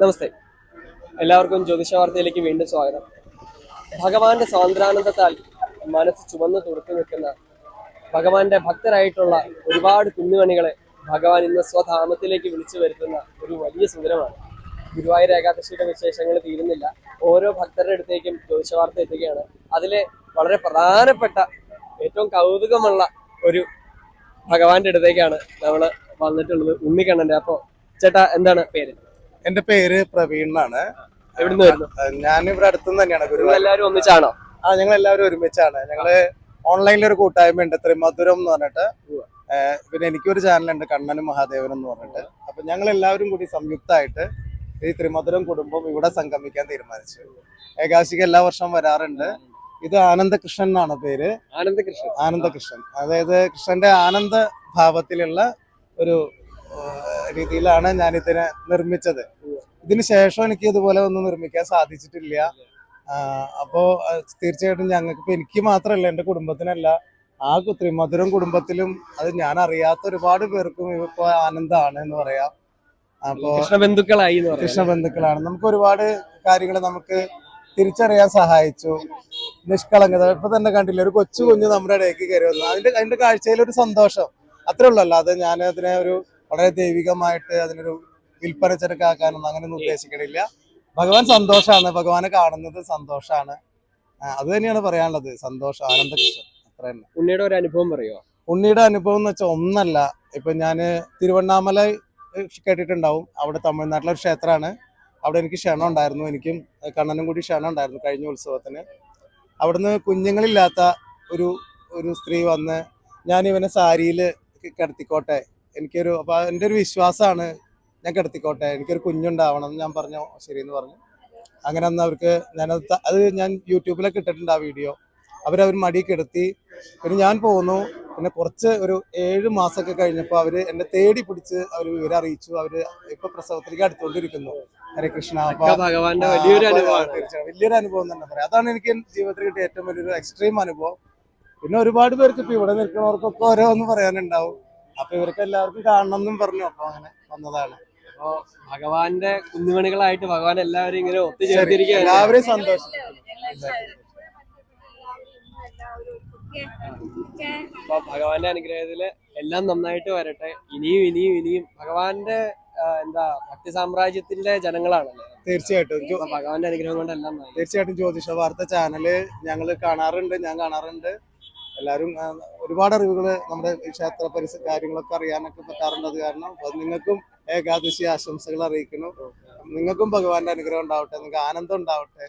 നമസ്തേ, എല്ലാവർക്കും ജ്യോതിഷ വാർത്തയിലേക്ക് വീണ്ടും സ്വാഗതം. ഭഗവാന്റെ സ്വാതന്ത്രാനന്ദത്താൽ മനസ്സ് ചുവന്ന് തുറച്ചു നിൽക്കുന്ന ഭഗവാന്റെ ഭക്തരായിട്ടുള്ള ഒരുപാട് കുഞ്ഞുമണികളെ ഭഗവാൻ ഇന്ന് സ്വധാമത്തിലേക്ക് വിളിച്ചു വരുത്തുന്ന ഒരു വലിയ സുദിനമാണ്. ഗുരുവായൂർ ഏകാദശിയുടെ വിശേഷങ്ങൾ തീരുന്നില്ല. ഓരോ ഭക്തരുടെ അടുത്തേക്കും ജ്യോതിഷ വാർത്ത എത്തുകയാണ്. അതിലെ വളരെ പ്രധാനപ്പെട്ട ഏറ്റവും കൗതുകമുള്ള ഒരു ഭഗവാന്റെ അടുത്തേക്കാണ് നമ്മൾ വന്നിട്ടുള്ളത്, ഉണ്ണിക്കണ്ണന്റെ. അപ്പോ ചേട്ടാ, എന്താണ് പേര്? എന്റെ പേര് പ്രവീൺ എന്നാണ്. എവിടുന്ന് വരുന്നു? ഞാൻ ഇവിടെ അടുത്തുനിന്ന് തന്നെയാണ്. ഗുരുവായൂർ എല്ലാവരും ഒന്നിച്ചാണോ? ഞങ്ങൾ എല്ലാവരും ഒരുമിച്ചാണ്. ഞങ്ങള് ഓൺലൈനിൽ ഒരു കൂട്ടായ്മ ഉണ്ട്, ത്രിമധുരം എന്ന് പറഞ്ഞിട്ട്. പിന്നെ എനിക്കൊരു ചാനലുണ്ട്, കണ്ണനും മഹാദേവനും എന്ന് പറഞ്ഞിട്ട്. അപ്പൊ ഞങ്ങൾ എല്ലാവരും കൂടി സംയുക്തമായിട്ട് ഈ ത്രിമധുരം കുടുംബം ഇവിടെ സംഗമിക്കാൻ തീരുമാനിച്ചു. ഏകാദശിക്ക് എല്ലാ വർഷവും വരാറുണ്ട്. ഇത് ആനന്ദകൃഷ്ണൻ എന്നാണ് പേര്. ആനന്ദകൃഷ്ണൻ, അതായത് കൃഷ്ണന്റെ ആനന്ദ ഭാവത്തിലുള്ള ഒരു രീതിയിലാണ് ഞാൻ ഇതിനെ നിർമ്മിച്ചത്. ഇതിന് ശേഷം എനിക്ക് ഇതുപോലെ ഒന്നും നിർമ്മിക്കാൻ സാധിച്ചിട്ടില്ല. അപ്പോ തീർച്ചയായിട്ടും ഞങ്ങൾക്ക്, ഇപ്പൊ എനിക്ക് മാത്രമല്ല, എന്റെ കുടുംബത്തിനല്ല, ആ ത്രിമധുരം കുടുംബത്തിലും അത് ഞാൻ അറിയാത്ത ഒരുപാട് പേർക്കും ഇപ്പൊ ആനന്ദമാണ് എന്ന് പറയാം. അപ്പോ കൃഷ്ണബന്ധുക്കളാണ്. നമുക്ക് ഒരുപാട് കാര്യങ്ങൾ നമുക്ക് തിരിച്ചറിയാൻ സഹായിച്ചു. നിഷ്കളങ്കത ഇപ്പൊ തന്നെ കണ്ടില്ല, ഒരു കൊച്ചു കുഞ്ഞ് നമ്മുടെ ഇടയ്ക്ക് കയറി വന്നു. അതിന്റെ കാഴ്ചയിൽ ഒരു സന്തോഷം, അത്രേ ഉള്ളല്ലോ. അത് ഞാൻ അതിനെ ഒരു വളരെ ദൈവികമായിട്ട് അതിനൊരു വിൽപ്പന ചരക്കാക്കാനൊന്നും അങ്ങനെയൊന്നും ഉദ്ദേശിക്കണില്ല. ഭഗവാൻ സന്തോഷമാണ്, ഭഗവാനെ കാണുന്നത് സന്തോഷമാണ്. അത് തന്നെയാണ് പറയാനുള്ളത്. സന്തോഷം, ആനന്ദകൃഷ്ണൻ, അത്ര തന്നെ. ഉണ്ണിയുടെ ഒരു അനുഭവം പറയുമോ? ഉണ്ണിയുടെ അനുഭവം എന്ന് വെച്ചാൽ ഒന്നല്ല. ഇപ്പൊ ഞാന് തിരുവണ്ണാമല കേട്ടിട്ടുണ്ടാവും. അവിടെ തമിഴ്നാട്ടിലെ ഒരു ക്ഷേത്രമാണ്. അവിടെ എനിക്ക് ക്ഷണം ഉണ്ടായിരുന്നു, എനിക്കും കണ്ണനും കൂടി ക്ഷണം ഉണ്ടായിരുന്നു കഴിഞ്ഞ ഉത്സവത്തിന്. അവിടുന്ന് കുഞ്ഞുങ്ങളില്ലാത്ത ഒരു സ്ത്രീ വന്ന്, ഞാൻ ഇവനെ സാരിയിൽ കിടത്തിക്കോട്ടെ, അപ്പൊ എൻ്റെ ഒരു വിശ്വാസമാണ്, ഞാൻ കിടത്തിക്കോട്ടെ, എനിക്കൊരു കുഞ്ഞുണ്ടാവണം എന്ന് ഞാൻ പറഞ്ഞു. ശരിയെന്ന് പറഞ്ഞു. അങ്ങനെ അന്ന് അവർക്ക് അത് ഞാൻ യൂട്യൂബിലൊക്കെ ഇട്ടിട്ടുണ്ട് ആ വീഡിയോ. അവർ മടി കിടത്തി. പിന്നെ ഞാൻ പോന്നു. പിന്നെ കുറച്ച് ഒരു 7 മാസമൊക്കെ കഴിഞ്ഞപ്പോൾ അവര് എന്നെ തേടി പിടിച്ച് അവർ വിവരം അറിയിച്ചു. അവര് ഇപ്പൊ പ്രസവത്തിലേക്ക് അടുത്തുകൊണ്ടിരിക്കുന്നു. ഹരേ കൃഷ്ണ. വലിയൊരു അനുഭവം തന്നെ പറയാം. അതാണ് എനിക്ക് ജീവിതത്തിൽ കിട്ടിയ ഏറ്റവും വലിയൊരു എക്സ്ട്രീം അനുഭവം. പിന്നെ ഒരുപാട് പേർക്ക് ഇപ്പൊ ഇവിടെ നിൽക്കുന്നവർക്കൊക്കെ ഓരോന്ന് പറയാനുണ്ടാവും. അപ്പൊ ഇവർക്ക് എല്ലാവർക്കും കാണണം എന്നും പറഞ്ഞു. അപ്പൊ അങ്ങനെ വന്നതാണ്. അപ്പോ ഭഗവാന്റെ കുഞ്ഞുമണികളായിട്ട് ഭഗവാൻ എല്ലാവരും ഇങ്ങനെ ഒത്തുചേർത്തിരിക്കുകയാണ്. എല്ലാവരും സന്തോഷം. അപ്പൊ ഭഗവാന്റെ അനുഗ്രഹത്തില് എല്ലാം നന്നായിട്ട് വരട്ടെ. ഇനിയും ഇനിയും ഇനിയും ഭഗവാന്റെ ഭക്തി സാമ്രാജ്യത്തിന്റെ ജനങ്ങളാണല്ലേ. തീർച്ചയായിട്ടും ഭഗവാന്റെ അനുഗ്രഹം കൊണ്ട് എല്ലാം തീർച്ചയായിട്ടും ജ്യോതിഷ വാർത്ത ചാനല് ഞങ്ങൾ കാണാറുണ്ട്, ഞാൻ കാണാറുണ്ട്. എല്ലാവരും ഒരുപാട് അറിവുകൾ നമ്മുടെ ക്ഷേത്ര കാര്യങ്ങളൊക്കെ അറിയാനൊക്കെ പറ്റാറുള്ളത്. കാരണം നിങ്ങൾക്കും ഏകാദശി ആശംസകൾ അറിയിക്കുന്നു. നിങ്ങൾക്കും ഭഗവാന്റെ അനുഗ്രഹം ഉണ്ടാവട്ടെ, നിങ്ങൾക്ക് ആനന്ദം ഉണ്ടാവട്ടെ.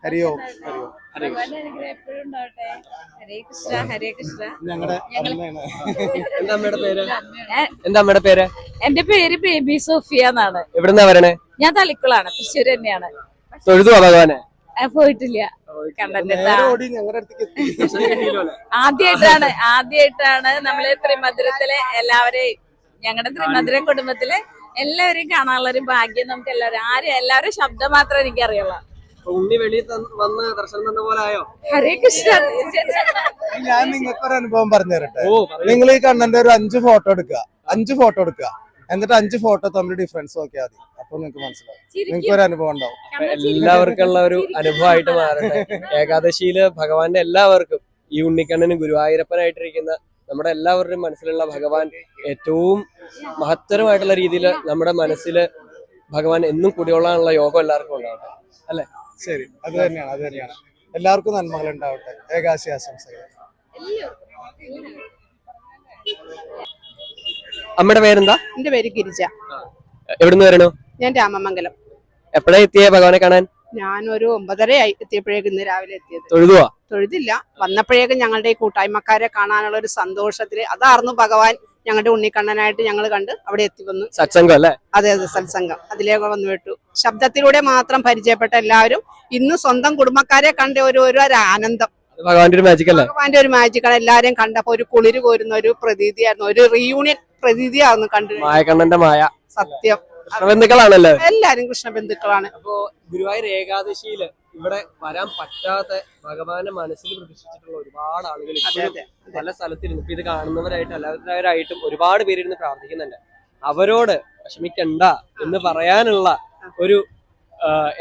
ഹരിയോ ഹരിയോ. ഞങ്ങളുടെ അമ്മയാണ്. എന്താ അമ്മയുടെ പേര്? എന്റെ പേര് ബേബി സോഫിയ എന്നാണ്. എവിടുന്നാ വരണേ? ഞാൻ തളിക്കുളാണ്, തൃശ്ശൂർ തന്നെയാണ്. തൊഴുതുവാ ഭഗവാനെ? പോയിട്ടില്ല. ആദ്യമായിട്ടാണ് നമ്മള് ത്രിമധുരത്തിലെ എല്ലാവരെയും, ഞങ്ങളുടെ ത്രിമധുര കുടുംബത്തിലെ എല്ലാവരെയും കാണാനുള്ള ഒരു ഭാഗ്യം നമുക്ക് എല്ലാവരും ശബ്ദം മാത്രമേ എനിക്കറിയുള്ളൂ. ഉണ്ണി വെളിയിൽ വന്ന് ദർശനം തന്ന പോലെ ആയോ? ഹരേ കൃഷ്ണ. ഞാൻ നിങ്ങൾക്കൊരു അനുഭവം പറഞ്ഞു തരട്ടെ. നിങ്ങൾ ഈ കണ്ണന്റെ ഒരു 5 ഫോട്ടോ എടുക്കുക, എന്നിട്ട് 5 ഫോട്ടോ തമ്മിൽ ഡിഫറൻസ് നോക്കിയാൽ മതി. അപ്പൊ നിങ്ങൾക്ക് മനസ്സിലാവും, നിങ്ങൾക്ക് ഒരു അനുഭവം ഉണ്ടാവും. എല്ലാവർക്കും ഉള്ള ഒരു അനുഭവമായിട്ട് മാറട്ടെ. ഏകാദശിയില് ഭഗവാന്റെ എല്ലാവർക്കും, ഈ ഉണ്ണിക്കണ്ണനും ഗുരുവായൂരപ്പനായിട്ടിരിക്കുന്ന നമ്മുടെ എല്ലാവരുടെയും മനസ്സിലുള്ള ഭഗവാൻ ഏറ്റവും മഹത്തരമായിട്ടുള്ള രീതിയിൽ നമ്മുടെ മനസ്സില് ഭഗവാൻ എന്നും കുടികൊള്ളാനുള്ള യോഗം എല്ലാവർക്കും ഉണ്ടാവട്ടെ, അല്ലെ? ശരി, അത് തന്നെയാണ്. എല്ലാവർക്കും നന്മകൾ ഉണ്ടാവട്ടെ. ഏകാദശി ആശംസകൾ. അമ്മയുടെ പേരെന്താ? എന്റെ പേര് ഗിരിജ. എവിടുന്ന് വരണു? ഞാൻ രാമമംഗലം. എപ്പോഴാ എത്തിയ ഭഗവാനെ കാണാൻ? ഞാനൊരു 9:30 എത്തിയപ്പോഴേക്കും ഇന്ന് രാവിലെ എത്തിയത്. തൊഴുതില്ല, വന്നപ്പോഴേക്കും ഞങ്ങളുടെ ഈ കൂട്ടായ്മക്കാരെ കാണാനുള്ള ഒരു സന്തോഷത്തില്, അതായിരുന്നു ഭഗവാൻ ഞങ്ങളുടെ ഉണ്ണിക്കണ്ണനായിട്ട് ഞങ്ങൾ കണ്ട് അവിടെ എത്തി വന്നു. സത്സംഗം അല്ലേ? അതെ, സത്സംഗം. അതിലേക്ക് വന്നു വിട്ടു. ശബ്ദത്തിലൂടെ മാത്രം പരിചയപ്പെട്ട എല്ലാവരും ഇന്ന് സ്വന്തം കുടുംബക്കാരെ കണ്ട ഒരു ആനന്ദം. ഭഗവാന്റെ ഒരു മാജിക് അല്ലേ? ഭഗവാന്റെ ഒരു മാജിക്കാണ്. എല്ലാരെയും കണ്ടപ്പോ ഒരു കുളിര് കോരുന്ന ഒരു പ്രതീതിയായിരുന്നു, ഒരു റീയൂണിയൻ പ്രതീതിയായിരുന്നു കണ്ടു. മായക്കണ്ണന്റെ മായ. സത്യം, കൃഷ്ണബന്ധുക്കളാണല്ലോ എല്ലാരും. കൃഷ്ണബന്ധുക്കളാണ്. അപ്പോ ഗുരുവായൂർ ഏകാദശിയില് ഇവിടെ വരാൻ പറ്റാത്ത ഭഗവാന്റെ മനസ്സിൽ പ്രതിഷ്ഠിച്ചിട്ടുള്ള ഒരുപാട് ആളുകൾ പല സ്ഥലത്തിരുന്നു. ഇപ്പൊ ഇത് കാണുന്നവരായിട്ടും അല്ലാത്തവരായിട്ടും ഒരുപാട് പേരിരുന്ന് പ്രാർത്ഥിക്കുന്നുണ്ട്. അവരോട് വിഷമിക്കണ്ട എന്ന് പറയാനുള്ള ഒരു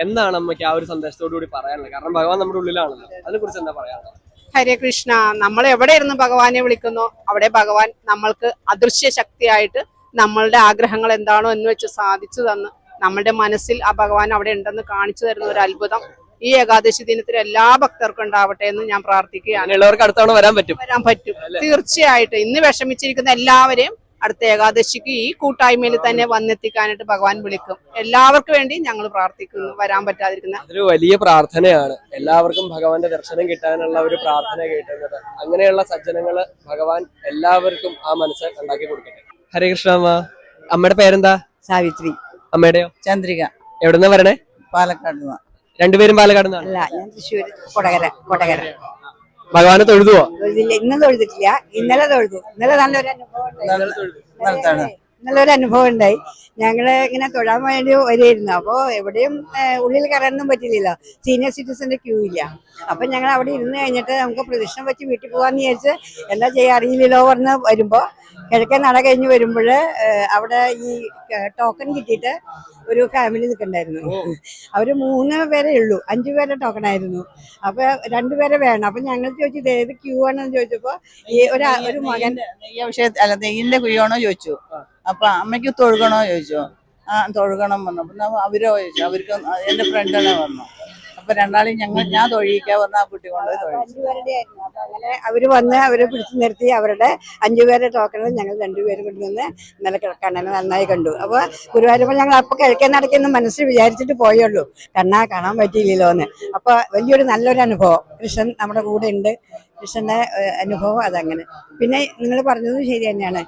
എന്താണ് അമ്മയ്ക്ക് ആ ഒരു സന്ദേശത്തോടു കൂടി പറയാനുള്ളത്? കാരണം ഭഗവാൻ നമ്മുടെ ഉള്ളിലാണല്ലോ, അതിനെ കുറിച്ച് എന്താ പറയാനുള്ളത്? ഹരേ കൃഷ്ണ. നമ്മൾ എവിടെ ഇരുന്ന് ഭഗവാനെ വിളിക്കുന്നോ അവിടെ ഭഗവാൻ നമ്മൾക്ക് അദൃശ്യ ശക്തിയായിട്ട് നമ്മളുടെ ആഗ്രഹങ്ങൾ എന്താണോ എന്ന് വെച്ച് സാധിച്ചു തന്ന് നമ്മളുടെ മനസ്സിൽ ആ ഭഗവാൻ അവിടെ ഉണ്ടെന്ന് കാണിച്ചു തരുന്ന ഒരു അത്ഭുതം ഈ ഏകാദശി ദിനത്തിൽ എല്ലാ ഭക്തർക്കും ഉണ്ടാവട്ടെ എന്ന് ഞാൻ പ്രാർത്ഥിക്കുകയാണ്. അങ്ങനെയുള്ളവർക്ക് അടുത്ത തവണ വരാൻ പറ്റും. തീർച്ചയായിട്ടും. ഇന്ന് വിഷമിച്ചിരിക്കുന്ന എല്ലാവരെയും അടുത്ത ഏകാദശിക്ക് ഈ കൂട്ടായ്മയിൽ തന്നെ വന്നെത്തിക്കാനായിട്ട് ഭഗവാൻ വിളിക്കും. എല്ലാവർക്കും വേണ്ടി ഞങ്ങൾ പ്രാർത്ഥിക്കുന്നു. വരാൻ പറ്റാതിരിക്കുന്ന അതൊരു വലിയ പ്രാർത്ഥനയാണ്. എല്ലാവർക്കും ഭഗവാന്റെ ദർശനം കിട്ടാനുള്ള ഒരു പ്രാർത്ഥന കേട്ടുന്നത്. അങ്ങനെയുള്ള സജ്ജനങ്ങള് ഭഗവാൻ എല്ലാവർക്കും ആ മനസ്സ് ഉണ്ടാക്കി കൊടുക്കട്ടെ. ഹരേ കൃഷ്ണ അമ്മ. അമ്മയുടെ പേരെന്താ? സാവിത്രി. അമ്മയുടെയോ? ചന്ദ്രിക. എവിടുന്നാ വരണേ? പാലക്കാട്. രണ്ടുപേരും പാലക്കാട് നിന്നാണ്? അല്ല, ഞാൻ തൃശ്ശൂർ കൊടകര. ഭഗവാനെ തൊഴുതുവോ? തൊഴുതില്ല, ഇന്ന് തൊഴുതിട്ടില്ല. ഇന്നലെ തൊഴുതു. ഇന്നലെ നല്ലൊരു അനുഭവം ഉണ്ടായി. ഞങ്ങള് ഇങ്ങനെ തൊഴാൻ വേണ്ടി വരുമായിരുന്നു. അപ്പൊ എവിടെയും ഉള്ളിൽ കയറാനൊന്നും പറ്റില്ലല്ലോ, സീനിയർ സിറ്റിസന്റെ ക്യൂ ഇല്ല. അപ്പൊ ഞങ്ങൾ അവിടെ ഇരുന്ന് കഴിഞ്ഞിട്ട് നമുക്ക് പ്രദക്ഷിണം വെച്ച് വീട്ടിൽ പോകാന്ന് വിചാരിച്ച് എന്താ ചെയ്യാ അറിയില്ലല്ലോ പറഞ്ഞ് വരുമ്പോ കിഴക്കൻ നട കഴിഞ്ഞ് വരുമ്പോൾ അവിടെ ഈ ടോക്കൺ കിട്ടിയിട്ട് ഒരു ഫാമിലി നിൽക്കണ്ടായിരുന്നു. അവര് 3 പേരേ ഉള്ളൂ, 5 പേരെ ടോക്കൺ ആയിരുന്നു. അപ്പൊ 2 പേരെ വേണം. അപ്പൊ ഞങ്ങൾ ചോദിച്ചു ഇത് ഏത് ക്യൂ ആണെന്ന് ചോദിച്ചപ്പോ ഈ ഒരു മകൻ നെയ്യിന്റെ കുയ്യാണോ ചോദിച്ചു. അപ്പൊ അമ്മയ്ക്ക് തൊഴുകണോ ചോദിച്ചു. തൊഴുകണം വന്നു. അവരോ ചോദിച്ചു. അവർക്ക് എന്റെ ഫ്രണ്ട് തന്നെ വന്നു. അപ്പൊ രണ്ടാളും ഞാൻ തൊഴിയിക്കാൻ പറഞ്ഞ ആ കുട്ടി കൊണ്ടുപോയി തൊഴിച്ചു. 5 പേരുടെ ആയിരുന്നു. അപ്പൊ അങ്ങനെ അവര് വന്ന് അവരെ പിടിച്ചു നിർത്തി. അവരുടെ 5 പേരെ ടോക്കണിൽ ഞങ്ങൾ 2 പേര് കൊണ്ടുവന്ന് ഇന്നലെ കണ്ണനെ നന്നായി കണ്ടു. അപ്പൊ ഗുരുവായൂരപ്പ ഞങ്ങൾ അപ്പൊ കിഴക്കൻ നടക്കുന്ന മനസ്സിൽ വിചാരിച്ചിട്ട് പോയുള്ളൂ, കണ്ണാ കാണാൻ പറ്റിയില്ലല്ലോ എന്ന്. അപ്പൊ വലിയൊരു നല്ലൊരു അനുഭവം. കൃഷ്ണൻ നമ്മുടെ കൂടെ ഉണ്ട്. കൃഷ്ണന്റെ അനുഭവം അതങ്ങനെ. പിന്നെ നിങ്ങൾ പറഞ്ഞതും ശരി തന്നെയാണ്.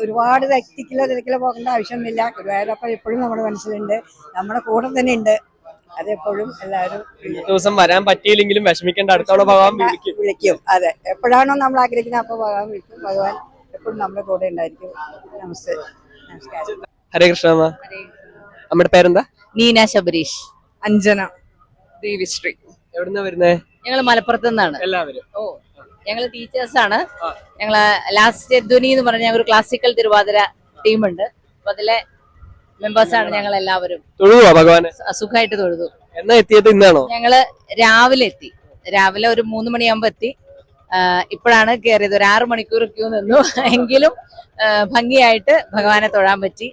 ഒരുപാട് തിരക്കിലോ പോകേണ്ട ആവശ്യമൊന്നുമില്ല. ഗുരുവായൂരപ്പ എപ്പോഴും നമ്മുടെ മനസ്സിലുണ്ട്, നമ്മുടെ കൂടെ തന്നെ ഉണ്ട്. അതെപ്പോഴും എല്ലാവരും ദിവസം വരാൻ പറ്റിയില്ലെങ്കിലും വിഷമിക്കേണ്ട, അടുത്തോടെ ഭഗവാൻ വിളിക്കും. അതെ, എപ്പോഴാണോ നമ്മൾ ആഗ്രഹിക്കുന്നത് അപ്പൊ ഭഗവാൻ വിളിക്കും. ഭഗവാൻ എപ്പോഴും നമ്മുടെ കൂടെ ഉണ്ടായിരിക്കും. നമസ്കാരം. ഹരേ കൃഷ്ണ അമ്മ. അമ്മയുടെ പേരെന്താ? നീന ശബരീഷ്. അഞ്ജന ദേവിശ്രീ. എവിടുന്നാ വരുന്നേ? ഞങ്ങൾ മലപ്പുറത്ത് നിന്നാണ് എല്ലാവരും. ഞങ്ങള് ടീച്ചേഴ്സ് ആണ്. ഞങ്ങള് ലാസ്റ്റ് ധ്വനി എന്ന് പറഞ്ഞ ഒരു ക്ലാസിക്കൽ തിരുവാതിര ടീമുണ്ട്. അപ്പൊ അതിലെ മെമ്പേഴ്സ് ആണ് ഞങ്ങൾ എല്ലാവരും. തൊഴുവാ ഭഗവാനെ? സുഖമായിട്ട് തൊഴുതു. എന്നാ എത്തിയത്? ഇന്നാണോ? ഞങ്ങള് രാവിലെ എത്തി. രാവിലെ ഒരു 3 മണിയാകുമ്പോ എത്തി. ഇപ്പോഴാണ് കയറിയത്. ഒരു 6 മണിക്കൂർ ക്യൂ നിന്നു. എങ്കിലും ഭംഗിയായിട്ട് ഭഗവാനെ തൊഴാൻ പറ്റി.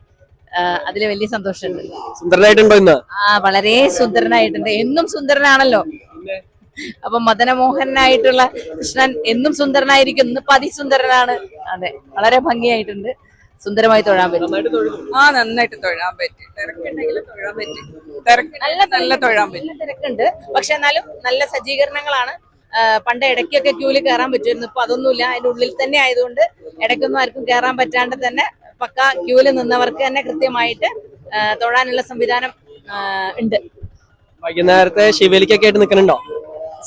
അതില് വലിയ സന്തോഷമുണ്ട്. സുന്ദരനായിട്ടുണ്ടോ ഇന്ന്? വളരെ സുന്ദരനായിട്ടുണ്ട്. എന്നും സുന്ദരനാണല്ലോ. അപ്പൊ മദനമോഹനായിട്ടുള്ള കൃഷ്ണൻ എന്നും സുന്ദരനായിരിക്കും. ഇന്നിപ്പോ അതിസുന്ദരനാണ്. അതെ, വളരെ ഭംഗിയായിട്ടുണ്ട്. സുന്ദരമായി തൊഴാൻ പറ്റും. നന്നായിട്ട് തൊഴാൻ പറ്റി. തിരക്കുണ്ടെങ്കിലും തൊഴാൻ പറ്റി. നല്ല തൊഴാൻ പറ്റി. തിരക്കുണ്ട്, പക്ഷെ എന്നാലും നല്ല സജ്ജീകരണങ്ങളാണ്. പണ്ട് ഇടയ്ക്കൊക്കെ ക്യൂല് കയറാൻ പറ്റുമായിരുന്നു. ഇപ്പൊ അതൊന്നുമില്ല. അതിന്റെ ഉള്ളിൽ തന്നെ ആയതുകൊണ്ട് ഇടയ്ക്കൊന്നും ആർക്കും കയറാൻ പറ്റാണ്ട് തന്നെ പക്ക ക്യൂല് നിന്നവർക്ക് തന്നെ കൃത്യമായിട്ട് തൊഴാനുള്ള സംവിധാനം ഉണ്ട്. വൈകുന്നേരത്തെ ശിവേലിക്കൊക്കെ ആയിട്ട് നിൽക്കുന്നുണ്ടോ?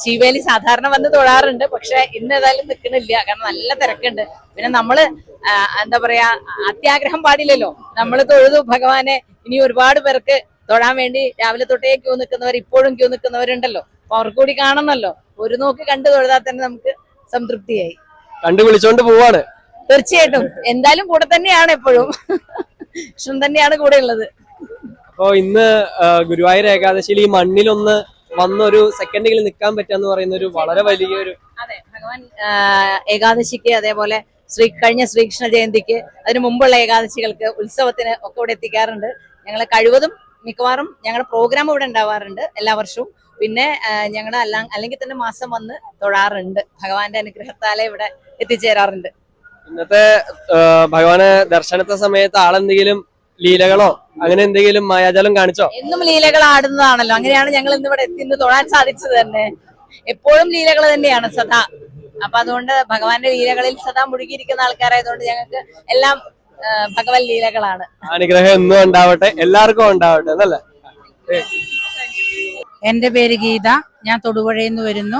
ശിവേലി സാധാരണ വന്ന് തൊഴാറുണ്ട്, പക്ഷെ ഇന്ന് ഏതായാലും നിൽക്കണില്ല. കാരണം നല്ല തിരക്കുണ്ട്. പിന്നെ നമ്മള് എന്താ പറയാ, അത്യാഗ്രഹം പാടില്ലല്ലോ. നമ്മള് തൊഴുതു ഭഗവാനെ. ഇനി ഒരുപാട് പേർക്ക് തൊഴാൻ വേണ്ടി രാവിലെ തൊട്ടേ ക്യൂ നിൽക്കുന്നവർ, ഇപ്പോഴും ക്യൂ നിൽക്കുന്നവരുണ്ടല്ലോ. അപ്പൊ അവർക്ക് കൂടി കാണണമല്ലോ. ഒരു നോക്ക് കണ്ടു തൊഴുതാൽ തന്നെ നമുക്ക് സംതൃപ്തിയായി. കണ്ടു വിളിച്ചോണ്ട് പോവാണ്. തീർച്ചയായിട്ടും എന്തായാലും കൂടെ തന്നെയാണ്. എപ്പോഴും കൃഷ്ണൻ തന്നെയാണ് കൂടെ ഉള്ളത്. അപ്പൊ ഇന്ന് ഗുരുവായൂർ ഏകാദശിയിൽ ഈ മണ്ണിലൊന്ന് വന്നൊരു സെക്കൻഡെങ്കിലും നിൽക്കാൻ പറ്റാന്ന് പറയുന്ന ഒരു വളരെ വലിയൊരു. അതെ, ഭഗവാൻ ഏകാദശിക്ക്, അതേപോലെ കഴിഞ്ഞ ശ്രീകൃഷ്ണ ജയന്തിക്ക്, അതിനു മുമ്പുള്ള ഏകാദശികൾക്ക്, ഉത്സവത്തിന് ഒക്കെ ഇവിടെ എത്തിക്കാറുണ്ട്. ഞങ്ങൾ കഴിവതും മിക്കവാറും ഞങ്ങളുടെ പ്രോഗ്രാം ഇവിടെ ഉണ്ടാവാറുണ്ട് എല്ലാ വർഷവും. പിന്നെ ഞങ്ങളുടെ അല്ലെങ്കിൽ തന്നെ മാസം വന്ന് തൊഴാറുണ്ട്. ഭഗവാന്റെ അനുഗ്രഹത്താലെ ഇവിടെ എത്തിച്ചേരാറുണ്ട്. ഇന്നത്തെ ഭഗവാന് ദർശനത്തെ സമയത്ത് ആളെന്തെങ്കിലും ലീലകളോ അങ്ങനെ എന്തെങ്കിലും മായാജാലം കാണിച്ചോ? എന്നും ലീലകൾ ആടുന്നതാണല്ലോ. അങ്ങനെയാണ് ഞങ്ങൾ ഇന്ന് ഇവിടെ എത്തി തൊഴാൻ സാധിച്ചത് തന്നെ. എപ്പോഴും ലീലകൾ തന്നെയാണ് സദാ. അപ്പൊ അതുകൊണ്ട് ഭഗവാന്റെ ലീലകളിൽ സദാ മുഴുകിയിരിക്കുന്ന ആൾക്കാരായതുകൊണ്ട് ഞങ്ങൾക്ക് എല്ലാം ഭഗവത് ലീലകളാണ്. അനുഗ്രഹം എന്നും ഉണ്ടാവട്ടെ, എല്ലാവർക്കും ഉണ്ടാവട്ടെ എന്നല്ലേ. എൻ്റെ പേര് ഗീത. ഞാൻ തൊടുപുഴയിൽ നിന്ന് വരുന്നു.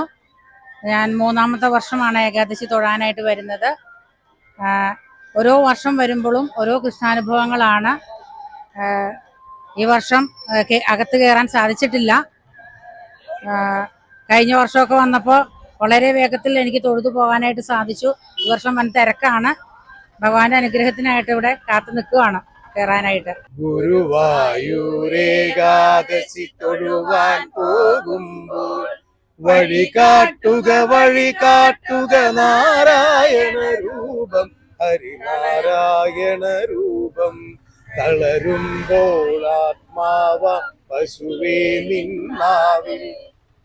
ഞാൻ 3ാമത്തെ വർഷമാണ് ഏകാദശി തൊഴാനായിട്ട് വരുന്നത്. ഓരോ വർഷം വരുമ്പോഴും ഓരോ കൃഷ്ണാനുഭവങ്ങളാണ്. ഈ വർഷം അകത്ത് കയറാൻ സാധിച്ചിട്ടില്ല. കഴിഞ്ഞ വർഷമൊക്കെ വന്നപ്പോൾ വളരെ വേഗത്തിൽ എനിക്ക് തൊഴുതു പോകാനായിട്ട് സാധിച്ചു. ഈ വർഷം വൻ തിരക്കാണ്. ഭഗവാന്റെ അനുഗ്രഹത്തിനായിട്ട് ഇവിടെ കാത്തു നിൽക്കുകയാണ്. കയറാനായിട്ട്. ഗുരുവായൂരേകാദശി തൊഴുവാൻ പോകുമ്പോൾ വഴി കാട്ടുക നാരായണ രൂപം, ഹരിനാരായണ രൂപം. തളരുമ്പോൾ ആത്മാവ പശുവേ നിന്നാവിൽ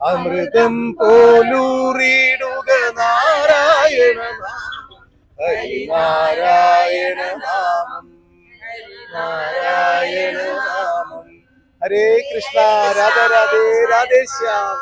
അമൃതം പോലൂറിയിടുക നാരായണ നാമം, ഹരിനാരായണ നാമം, നാരായണ നാമം. ഹരേ കൃഷ്ണ, രാധേ രാധേ, രാധേശ്യാം.